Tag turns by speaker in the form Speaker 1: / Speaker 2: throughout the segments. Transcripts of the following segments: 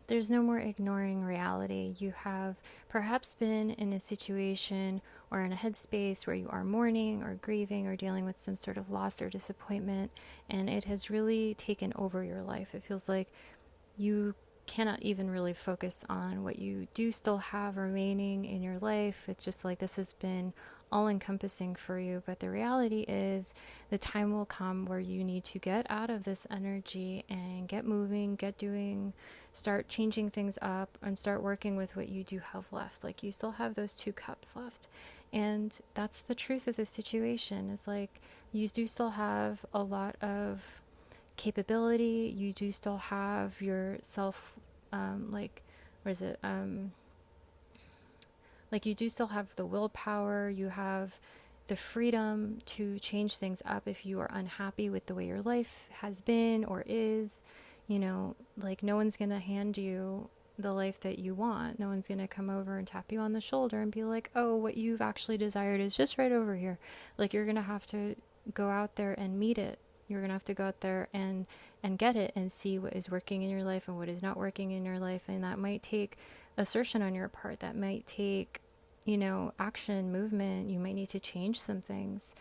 Speaker 1: there's no more ignoring reality. You have perhaps been in a situation or in a headspace where you are mourning or grieving or dealing with some sort of loss or disappointment, and it has really taken over your life. It feels like you cannot even really focus on what you do still have remaining in your life. It's just like this has been all encompassing for you. But the reality is, the time will come where you need to get out of this energy and get moving, get doing, start changing things up, and start working with what you do have left. Like, you still have those 2 cups left. And that's the truth of the situation, is like, you do still have a lot of capability. You do still have your self, like, what is it? Like, you do still have the willpower. You have the freedom to change things up if you are unhappy with the way your life has been or is. Like, no one's going to hand you the life that you want. No one's going to come over and tap you on the shoulder and be like, oh, what you've actually desired is just right over here. Like, you're going to have to go out there and meet it. You're going to have to go out there and get it and see what is working in your life and what is not working in your life. And that might take assertion on your part. That might take, action, movement. You might need to change some things.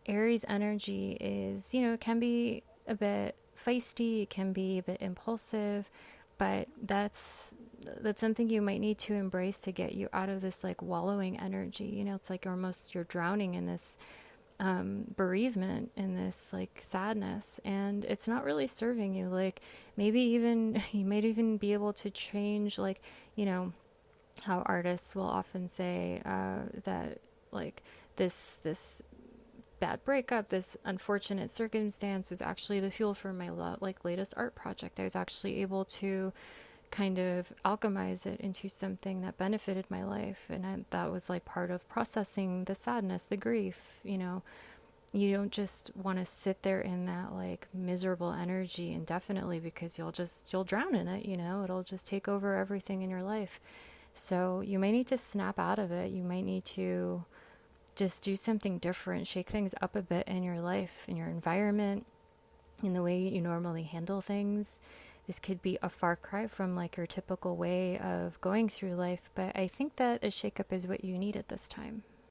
Speaker 1: Aries energy is, it can be a bit feisty, it can be a bit impulsive, but that's something you might need to embrace to get you out of this like wallowing energy. It's like you're drowning in this bereavement, in this like sadness, and it's not really serving you. Like, maybe even you might even be able to change, like, how artists will often say that like this bad breakup, this unfortunate circumstance was actually the fuel for my latest art project. I was actually able to kind of alchemize it into something that benefited my life, and that was like part of processing the sadness, the grief. You don't just want to sit there in that like miserable energy indefinitely, because you'll drown in it. It'll just take over everything in your life. So you may need to snap out of it. You might need to just do something different, shake things up a bit in your life, in your environment, in the way you normally handle things. This could be a far cry from like your typical way of going through life, but I think that a shakeup is what you need at this time.